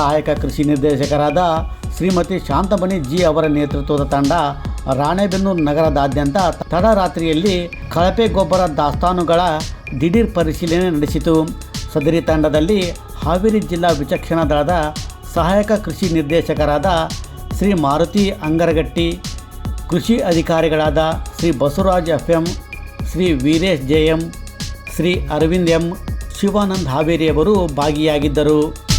ಸಹಾಯಕ ಕೃಷಿ ನಿರ್ದೇಶಕರಾದ ಶ್ರೀಮತಿ ಶಾಂತಮಣಿ ಜಿ ಅವರ ನೇತೃತ್ವದ ತಂಡ ರಾಣೆಬೆನ್ನೂರು ನಗರದಾದ್ಯಂತ ತಡರಾತ್ರಿಯಲ್ಲಿ ಕಳಪೆ ಗೊಬ್ಬರ ದಾಸ್ತಾನುಗಳ ದಿಢೀರ್ ಪರಿಶೀಲನೆ ನಡೆಸಿತು. ಸದರಿ ತಂಡದಲ್ಲಿ ಹಾವೇರಿ ಜಿಲ್ಲಾ ವಿಚಕ್ಷಣಾ ದಳದ ಸಹಾಯಕ ಕೃಷಿ ನಿರ್ದೇಶಕರಾದ ಶ್ರೀ ಮಾರುತಿ ಅಂಗರಗಟ್ಟಿ, ಕೃಷಿ ಅಧಿಕಾರಿಗಳಾದ ಶ್ರೀ ಬಸವರಾಜ್ ಎಫ್.ಎಂ, ಶ್ರೀ ವೀರೇಶ್ ಜೆ.ಎಂ, ಶ್ರೀ ಅರವಿಂದ್ ಎಂ, ಶಿವಾನಂದ್ ಹಾವೇರಿಯವರು ಭಾಗಿಯಾಗಿದ್ದರು.